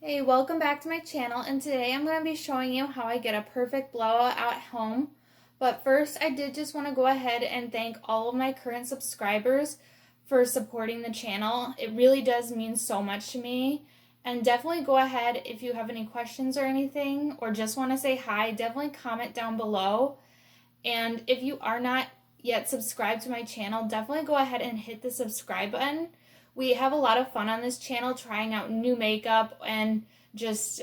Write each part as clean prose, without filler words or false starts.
Hey, welcome back to my channel, and today I'm going to be showing you how I get a perfect blowout at home. But first, I did just want to go ahead and thank all of my current subscribers for supporting the channel. It really does mean so much to me. And definitely go ahead if you have any questions or anything, or just want to say hi, definitely comment down below. And if you are not yet subscribed to my channel, definitely go ahead and hit the subscribe button. We have a lot of fun on this channel trying out new makeup and just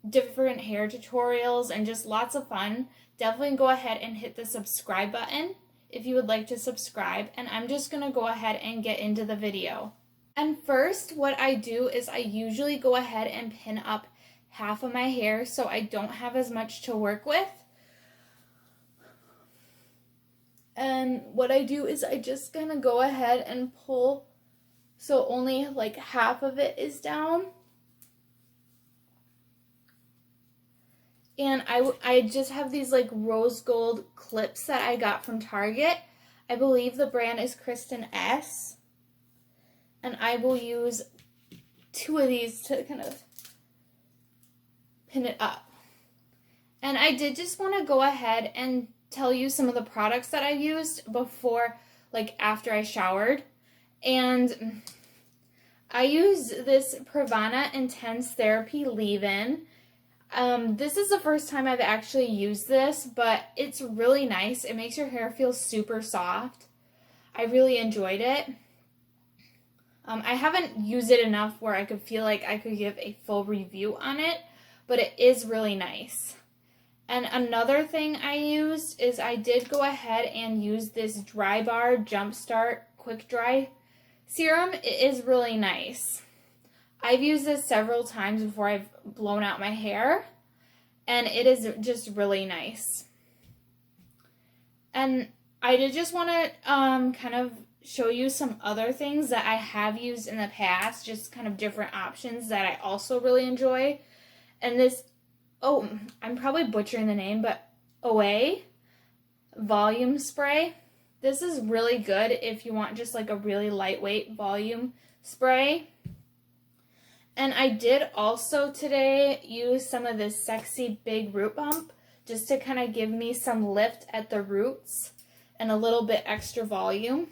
different hair tutorials and just lots of fun. Definitely go ahead and hit the subscribe button if you would like to subscribe, and I'm just going to go ahead and get into the video. And first, what I do is I usually go ahead and pin up half of my hair so I don't have as much to work with. And what I do is I just gonna go ahead and pull so only like half of it is down. And I just have these like rose gold clips that I got from Target. I believe the brand is Kristen S. And I will use 2 of these to kind of pin it up. And I did just want to go ahead and tell you some of the products that I used before, like after I showered. And I used this Pravana Intense Therapy Leave-In. This is the first time I've actually used this, but it's really nice. It makes your hair feel super soft. I really enjoyed it. I haven't used it enough where I could feel like I could give a full review on it, but it is really nice. And another thing I used is I did go ahead and use this Drybar Jumpstart Quick Dry Serum. It is really nice. I've used this several times before I've blown out my hair, and it is just really nice. And I did just want to kind of show you some other things that I have used in the past, just kind of different options that I also really enjoy. And this, I'm probably butchering the name, but OA Volume Spray. This is really good if you want just like a really lightweight volume spray. And I did also today use some of this Sexy Big Root Bump just to kind of give me some lift at the roots and a little bit extra volume.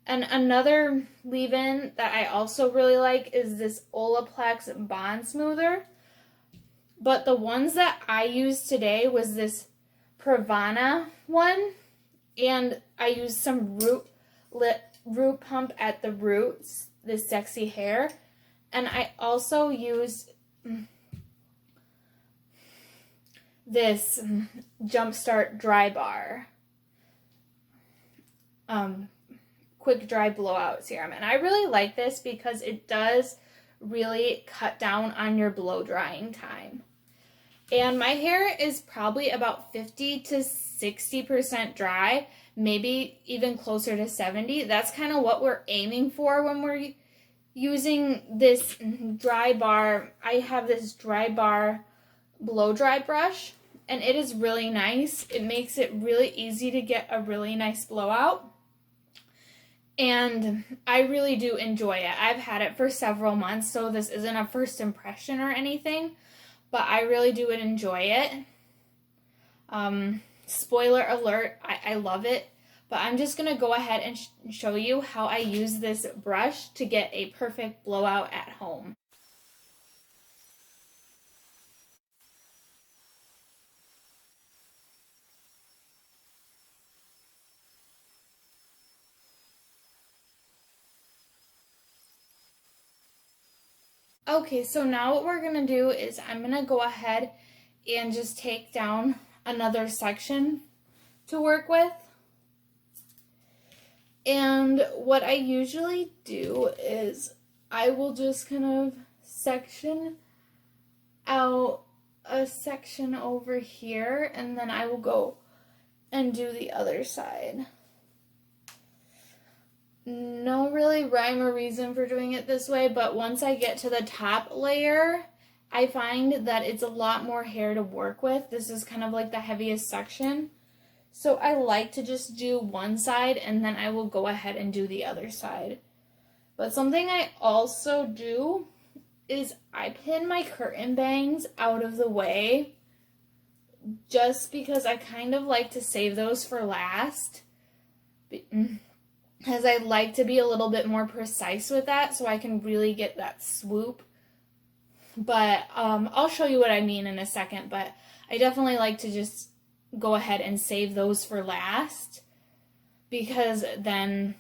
And another leave-in that I also really like is this Olaplex Bond Smoother. But the ones that I used today was this Pravana one, and I used some root pump at the roots, this Sexy Hair, and I also used this Jumpstart Drybar Quick Dry Blowout Serum, and I really like this because it does really cut down on your blow drying time. And my hair is probably about 50 to 60% dry, maybe even closer to 70. That's kind of what we're aiming for when we're using this Drybar. I have this Drybar blow dry brush, and it is really nice. It makes it really easy to get a really nice blowout. And I really do enjoy it. I've had it for several months, so this isn't a first impression or anything, but I really do enjoy it. Spoiler alert, I love it, but I'm just going to go ahead and show you how I use this brush to get a perfect blowout at home. Okay, so now what we're going to do is I'm going to go ahead and just take down another section to work with. And what I usually do is I will just kind of section out a section over here, and then I will go and do the other side. No really rhyme or reason for doing it this way, but once I get to the top layer, I find that it's a lot more hair to work with. This is kind of like the heaviest section. So I like to just do one side, and then I will go ahead and do the other side. But something I also do is I pin my curtain bangs out of the way just because I kind of like to save those for last. Because I like to be a little bit more precise with that so I can really get that swoop. But I'll show you what I mean in a second, but I definitely like to just go ahead and save those for last because then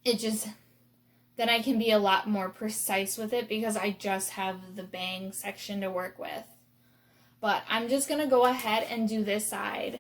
then I can be a lot more precise with it because I just have the bang section to work with. But I'm just going to go ahead and do this side.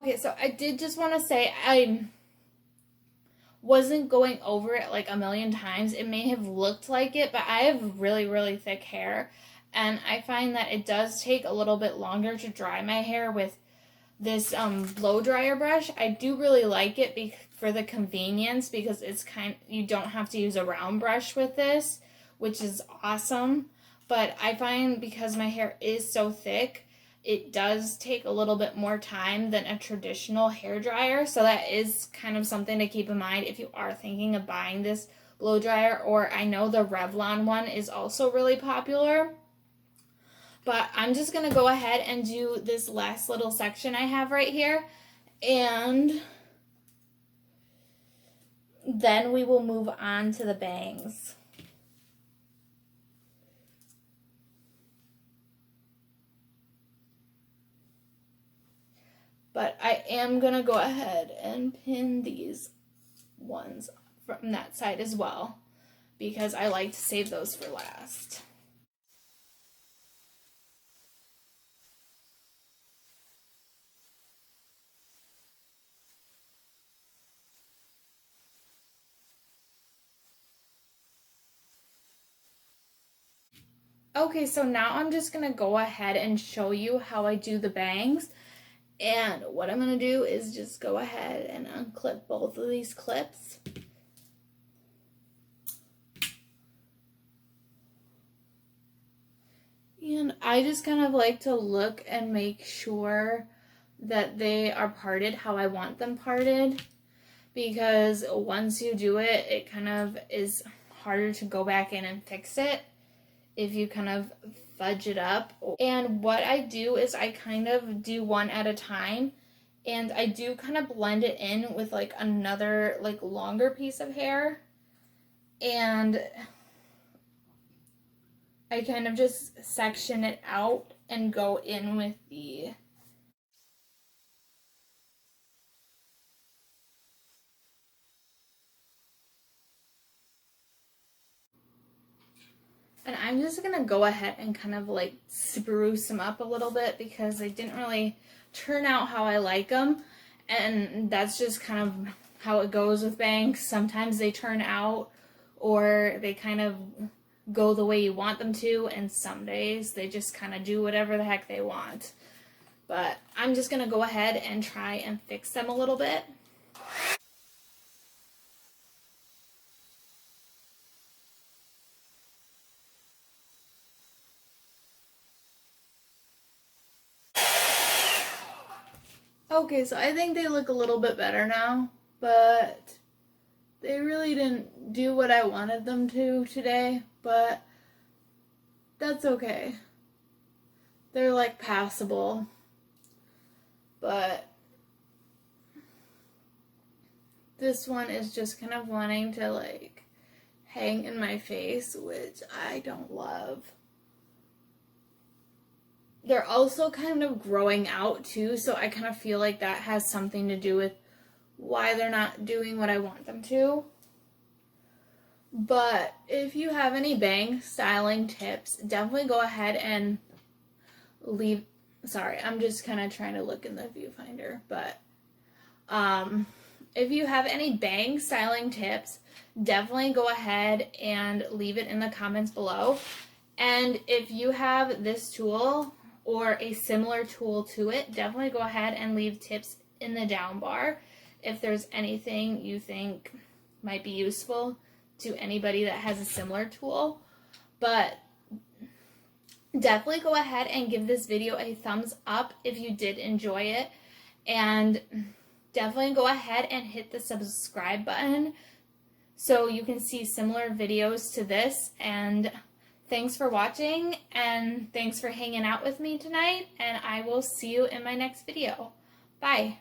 Okay, so I did just want to say I wasn't going over it like a million times. It may have looked like it, but I have really, really thick hair. And I find that it does take a little bit longer to dry my hair with this blow dryer brush. I do really like it for the convenience because you don't have to use a round brush with this, which is awesome. But I find because my hair is so thick, it does take a little bit more time than a traditional hair dryer. So that is kind of something to keep in mind if you are thinking of buying this blow dryer. Or I know the Revlon one is also really popular. But I'm just going to go ahead and do this last little section I have right here. And then we will move on to the bangs. But I am going to go ahead and pin these ones from that side as well because I like to save those for last. Okay, so now I'm just going to go ahead and show you how I do the bangs. And what I'm going to do is just go ahead and unclip both of these clips. And I just kind of like to look and make sure that they are parted how I want them parted. Because once you do it, it kind of is harder to go back in and fix it if you kind of fudge it up. And what I do is I kind of do one at a time, and I do kind of blend it in with like another like longer piece of hair, and I kind of just section it out and go in with the and I'm just gonna go ahead and kind of like spruce them up a little bit because they didn't really turn out how I like them, and that's just kind of how it goes with bangs. Sometimes they turn out or they kind of go the way you want them to, and some days they just kind of do whatever the heck they want. But I'm just gonna go ahead and try and fix them a little bit. Okay, so I think they look a little bit better now, but they really didn't do what I wanted them to today, but that's okay. They're like passable, but this one is just kind of wanting to like hang in my face, which I don't love. They're also kind of growing out too, so I kind of feel like that has something to do with why they're not doing what I want them to. But if you have any bang styling tips, definitely go ahead and leave. Sorry, I'm just kind of trying to look in the viewfinder, but if you have any bang styling tips, definitely go ahead and leave it in the comments below. And if you have this tool or a similar tool to it, definitely go ahead and leave tips in the down bar if there's anything you think might be useful to anybody that has a similar tool. But definitely go ahead and give this video a thumbs up if you did enjoy it, and definitely go ahead and hit the subscribe button so you can see similar videos to this. And thanks for watching, and thanks for hanging out with me tonight, and I will see you in my next video. Bye.